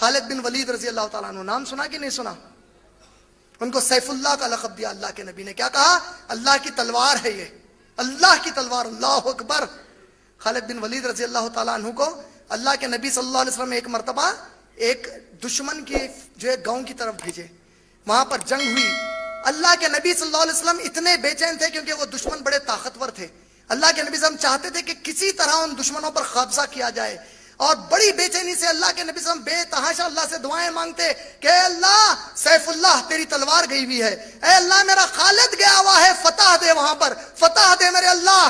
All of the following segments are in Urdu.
خالد بن ولید رضی اللہ تعالیٰ عنہ، نام سنا کہ نہیں سنا؟ ان کو سیف اللہ کا لقب دیا اللہ کے نبی نے. کیا کہا؟ اللہ کی تلوار ہے یہ، اللہ کی تلوار. اللہ اکبر. خالد بن ولید رضی اللہ تعالیٰ عنہ کو اللہ کے نبی صلی اللہ علیہ وسلم ایک مرتبہ ایک دشمن کی جو ہے گاؤں کی طرف بھیجے. وہاں پر جنگ ہوئی. اللہ کے نبی صلی اللہ علیہ وسلم اتنے بے چین تھے کیونکہ وہ دشمن بڑے طاقتور تھے. اللہ کے نبی صلی اللہ علیہ وسلم چاہتے تھے کہ کسی طرح ان دشمنوں پر قبضہ کیا جائے، اور بڑی بے چینی سے اللہ کے نبی صلی اللہ علیہ وسلم بے تحاشا اللہ سے دعائیں مانگتے کہ اے اللہ سیف اللہ تیری تلوار گئی ہوئی ہے، اے اللہ میرا خالد گیا ہوا ہے، فتح دے، وہاں پر فتح دے میرے اللہ.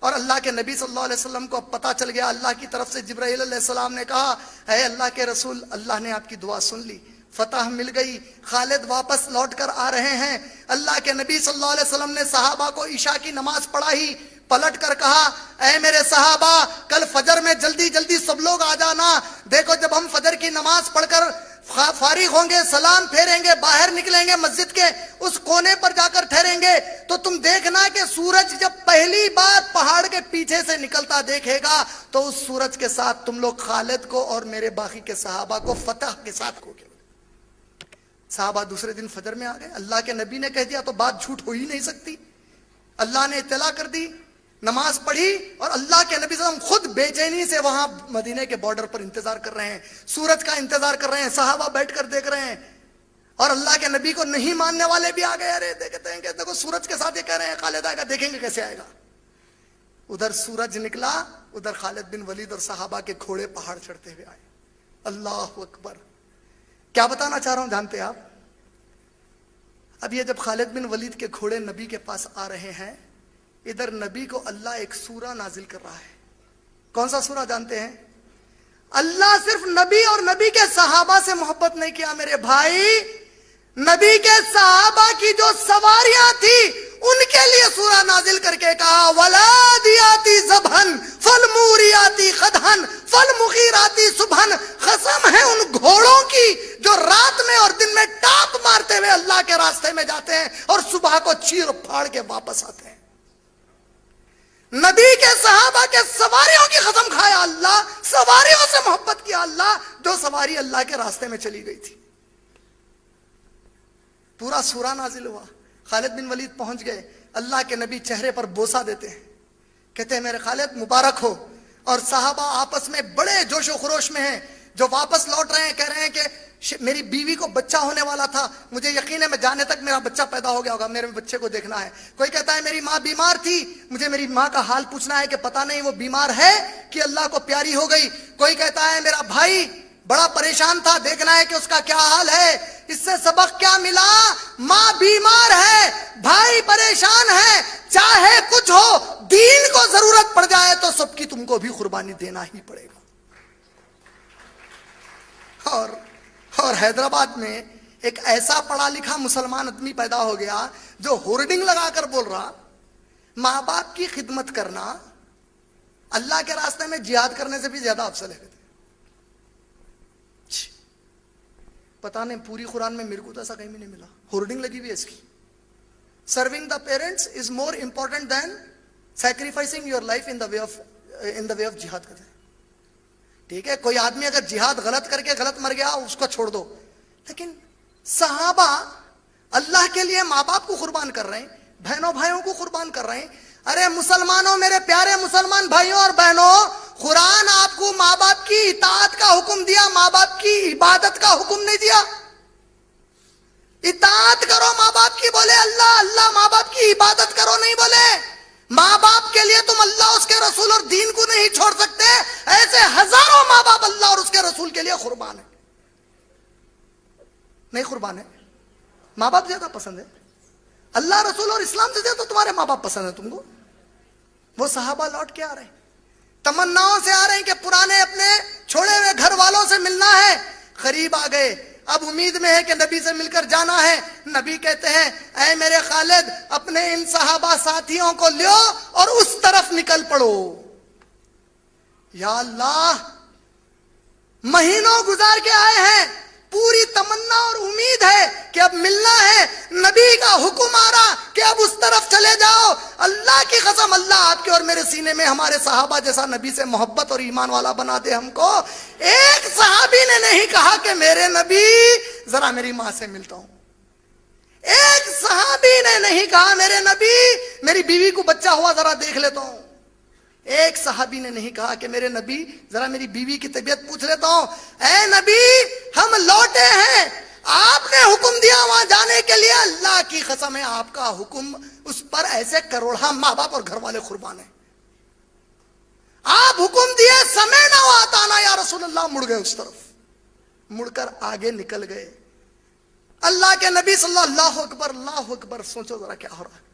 اور اللہ کے نبی صلی اللہ علیہ وسلم کو پتا چل گیا. اللہ کی طرف سے جبرائیل علیہ السلام نے کہا اے اللہ کے رسول، اللہ نے آپ کی دعا سن لی، فتح مل گئی، خالد واپس لوٹ کر آ رہے ہیں. اللہ کے نبی صلی اللہ علیہ وسلم نے صحابہ کو عشاء کی نماز پڑھائی. پلٹ کر کہا اے میرے صحابہ کل فجر میں جلدی جلدی سب لوگ آ جانا. دیکھو جب ہم فجر کی نماز پڑھ کر فارغ ہوں گے، سلام پھیریں گے، باہر نکلیں گے، مسجد کے اس کونے پر جا کر ٹھہریں گے تو تم دیکھنا کہ سورج جب پہلی بار پہاڑ کے پیچھے سے نکلتا دیکھے گا تو اس سورج کے ساتھ تم لوگ خالد کو اور میرے باقی کے صحابہ کو فتح کے ساتھ کھو گے. صحابہ دوسرے دن فجر میں آ گئے. اللہ کے نبی نے کہہ دیا تو بات جھوٹ ہو ہی نہیں سکتی. اللہ نے اطلاع کر دی، نماز پڑھی، اور اللہ کے نبی صلی اللہ علیہ وسلم خود بے چینی سے وہاں مدینے کے بارڈر پر انتظار کر رہے ہیں، سورج کا انتظار کر رہے ہیں. صحابہ بیٹھ کر دیکھ رہے ہیں، اور اللہ کے نبی کو نہیں ماننے والے بھی آ گئے. ارے دیکھتے ہیں کہ دیکھو سورج کے ساتھ یہ کہہ رہے ہیں خالد آئے گا، دیکھیں گے کیسے آئے گا. ادھر سورج نکلا، ادھر خالد بن ولید اور صحابہ کے گھوڑے پہاڑ چڑھتے ہوئے آئے. اللہ اکبر. کیا بتانا چاہ رہا ہوں جانتے آپ؟ اب یہ جب خالد بن ولید کے گھوڑے نبی کے پاس آ رہے ہیں، ادھر نبی کو اللہ ایک سورہ نازل کر رہا ہے. کون سا سورہ جانتے ہیں؟ اللہ صرف نبی اور نبی کے صحابہ سے محبت نہیں کیا میرے بھائی، نبی کے صحابہ کی جو سواریاں تھی ان کے لیے سورہ نازل کر کے کہا ولادیاتی ذبحن فالموریاتی قدحن فالمغیراتی صبحن. قسم ہے ان گھوڑوں کی جو رات میں اور دن میں ٹاپ مارتے ہوئے اللہ کے راستے میں جاتے ہیں اور صبح کو چیر پھاڑ کے واپس آتے ہیں. نبی کے صحابہ کے سواریوں کی قسم کھایا اللہ، سواریوں سے محبت کیا اللہ، جو سواری اللہ کے راستے میں چلی گئی تھی. پورا سورہ نازل ہوا. خالد بن ولید پہنچ گئے. اللہ کے نبی چہرے پر بوسہ دیتے ہیں، کہتے ہیں میرے خالد مبارک ہو. اور صحابہ آپس میں بڑے جوش و خروش میں ہیں. جو واپس لوٹ رہے ہیں کہہ رہے ہیں کہ میری بیوی کو بچہ ہونے والا تھا، مجھے یقین ہے میں جانے تک میرا بچہ پیدا ہو گیا ہوگا، میرے بچے کو دیکھنا ہے. کوئی کہتا ہے میری ماں بیمار تھی، مجھے میری ماں کا حال پوچھنا ہے کہ پتہ نہیں وہ بیمار ہے کہ اللہ کو پیاری ہو گئی. کوئی کہتا ہے میرا بھائی بڑا پریشان تھا، دیکھنا ہے کہ اس کا کیا حال ہے. اس سے سبق کیا ملا؟ ماں بیمار ہے، بھائی پریشان ہے، چاہے کچھ ہو دین کو ضرورت پڑ جائے تو سب کی تم کو بھی قربانی دینا ہی پڑے گا. اور حیدرآباد میں ایک ایسا پڑھا لکھا مسلمان آدمی پیدا ہو گیا جو ہورڈنگ لگا کر بول رہا ماں باپ کی خدمت کرنا اللہ کے راستے میں جہاد کرنے سے بھی زیادہ افضل ہے. پتہ نہیں پوری قرآن میں میرے کو تو ایسا کہیں بھی نہیں ملا. ہورڈنگ لگی ہوئی ہے اس کی. Serving the parents is more important than sacrificing your life in the way of جہاد. کرتے ہیں ٹھیک ہے، کوئی آدمی اگر جہاد غلط کر کے غلط مر گیا اس کو چھوڑ دو، لیکن صحابہ اللہ کے لیے ماں باپ کو قربان کر رہے ہیں، بہنوں بھائیوں کو قربان کر رہے ہیں. ارے مسلمانوں، میرے پیارے مسلمان بھائیوں اور بہنوں، قرآن آپ کو ماں باپ کی اطاعت کا حکم دیا، ماں باپ کی عبادت کا حکم نہیں دیا. اطاعت کرو ماں باپ کی بولے اللہ، اللہ ماں باپ کی عبادت کرو نہیں بولے. ماں باپ کے لیے تم اللہ اس کے رسول اور دین کو نہیں چھوڑ سکتے. ایسے ہزاروں ماں باپ اللہ اور اس کے رسول کے لیے قربان ہے. نہیں قربان ہے، ماں باپ زیادہ پسند ہے. اللہ رسول اور اسلام سے زیادہ تمہارے ماں باپ پسند ہے تم کو. وہ صحابہ لوٹ کے آ رہے ہیں، تمناؤں سے آ رہے ہیں کہ پرانے اپنے چھوڑے ہوئے گھر والوں سے ملنا ہے. قریب آ گئے، اب امید میں ہے کہ نبی سے مل کر جانا ہے. نبی کہتے ہیں اے میرے خالد اپنے ان صحابہ ساتھیوں کو لیو اور اس طرف نکل پڑو. یا اللہ، مہینوں گزار کے آئے ہیں، پوری تمنا اور امید ہے کہ اب ملنا ہے. نبی کا حکم آ رہا کہ اب اس طرف چلے جاؤ. اللہ کی قسم اللہ آپ کے اور میرے سینے میں ہمارے صحابہ جیسا نبی سے محبت اور ایمان والا بنا دے ہم کو. ایک صحابی نے نہیں کہا کہ میرے نبی ذرا میری ماں سے ملتا ہوں. ایک صحابی نے نہیں کہا میرے نبی میری بیوی کو بچہ ہوا ذرا دیکھ لیتا ہوں. ایک صحابی نے نہیں کہا کہ میرے نبی ذرا میری بیوی کی طبیعت پوچھ لیتا ہوں. اے نبی ہم لوٹے ہیں, آپ نے حکم دیا وہاں جانے کے لیے, اللہ کی قسم ہے آپ کا حکم اس پر ایسے کروڑا ماں باپ اور گھر والے قربان ہیں. آپ حکم دیے سمعنا و اطعنا یا رسول اللہ, مڑ گئے اس طرف, مڑ کر آگے نکل گئے. اللہ کے نبی صلی اللہ اکبر, اللہ اکبر, سوچو ذرا کیا ہو رہا ہے.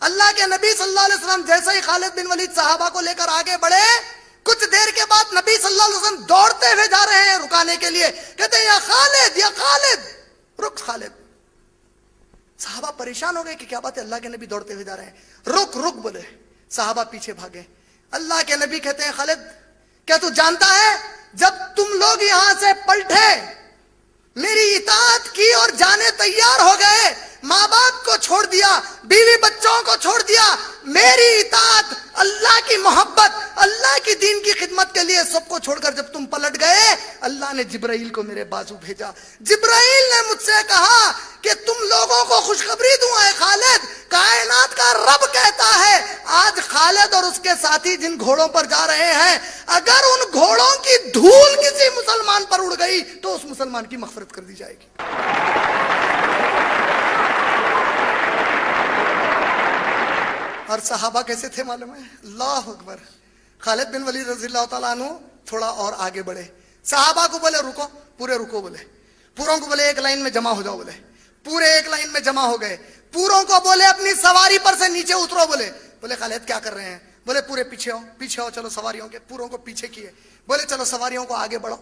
اللہ کے نبی صلی اللہ علیہ وسلم جیسے ہی خالد بن ولید صحابہ کو لے کر آگے بڑھے, کچھ دیر کے بعد نبی صلی اللہ علیہ وسلم دوڑتے ہوئے جا رہے ہیں رکانے کے لیے. کہتے ہیں یا خالد, یا خالد, رک خالد. صحابہ پریشان ہو گئے کہ کیا بات ہے, اللہ کے نبی دوڑتے ہوئے جا رہے ہیں, رک رک بولے. صحابہ پیچھے بھاگے. اللہ کے نبی کہتے ہیں خالد کیا تو جانتا ہے جب تم لوگ یہاں سے پلٹے, میری اطاعت کی اور جانے تیار ہو گئے, ماں باپ کو چھوڑ دیا, بیوی بچوں کو چھوڑ دیا, میری اطاعت, اللہ کی محبت, اللہ کی دین کی خدمت کے لیے سب کو چھوڑ کر جب تم پلٹ گئے, اللہ نے جبرائیل کو میرے بازو بھیجا. جبرائیل نے مجھ سے کہا کہ تم لوگوں کو خوشخبری دوں اے خالد, کائنات کا رب کہتا ہے آج خالد اور اس کے ساتھی جن گھوڑوں پر جا رہے ہیں, اگر ان گھوڑوں کی دھول کسی مسلمان پر اڑ گئی تو اس مسلمان کی مغفرت کر دی جائے گی. اور صحابہ کیسے تھے معلوم ہے, اللہ اکبر. خالد بن ولید رضی اللہ تعالیٰ عنہ تھوڑا اور آگے بڑھے, صحابہ کو بولے رکو, پورے رکو بولے, پوروں کو بولے ایک لائن میں جمع ہو جاؤ بولے, پورے ایک لائن میں جمع ہو گئے. پوروں کو بولے اپنی سواری پر سے نیچے اترو بولے. بولے خالد کیا کر رہے ہیں؟ بولے پورے پیچھے ہو, پیچھے ہو, چلو سواریوں کے. پوروں کو پیچھے کیے, بولے چلو سواریوں کو آگے بڑھو,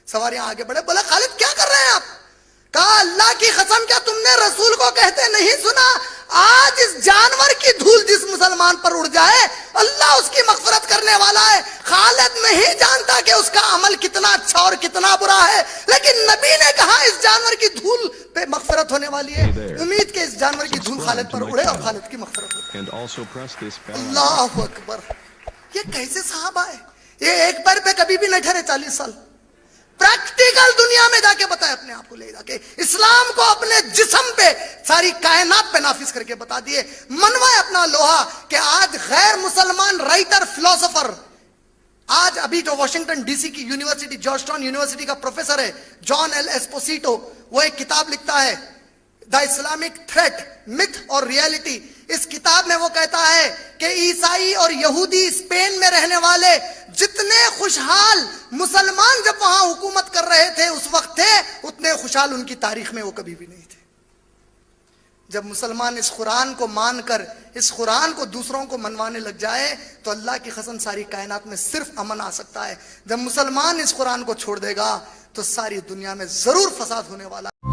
سواریاں آگے بڑھے. بولے خالد کیا کر رہے ہیں آپ؟ کہا اللہ کی قسم کیا تم نے رسول کو کہتے نہیں سنا, آج اس جانور کی دھول جس مسلمان پر اڑ جائے اللہ اس کی مغفرت کرنے والا ہے. خالد نہیں جانتا کہ اس کا عمل کتنا اچھا اور کتنا برا ہے, لیکن نبی نے کہا اس جانور کی دھول پہ مغفرت ہونے والی ہے. امید کہ اس جانور کی دھول خالد پر اڑے اور خالد کی مغفرت ہو. اللہ اکبر. یہ کیسے صحابہ ہے, یہ ایک پیر پہ کبھی بھی نہ ٹھہرے 40 سال. پریکٹیکل دنیا میں جا کے بتائے, اپنے آپ کو لے جا کے اسلام کو اپنے جسم پہ ساری کائنات پہ نافذ کر کے بتا دیے. منوائے اپنا لوہا کہ آج غیر مسلمان رائٹر فلسفر, آج ابھی جو واشنگٹن ڈی سی کی یونیورسٹی, جارج ٹاؤن یونیورسٹی کا پروفیسر ہے جان ایل ایسپوسیٹو, وہ ایک کتاب لکھتا ہے دا اسلامک تھریٹ, متھ اور ریئلٹی. اس کتاب میں وہ کہتا ہے کہ عیسائی اور یہودی اسپین میں رہنے والے جتنے خوشحال مسلمان جب وہاں حکومت کر رہے تھے اس وقت تھے, اتنے خوشحال ان کی تاریخ میں وہ کبھی بھی نہیں تھے. جب مسلمان اس قرآن کو مان کر اس قرآن کو دوسروں کو منوانے لگ جائے تو اللہ کی قسم ساری کائنات میں صرف امن آ سکتا ہے. جب مسلمان اس قرآن کو چھوڑ دے گا تو ساری دنیا میں ضرور فساد ہونے والا ہے.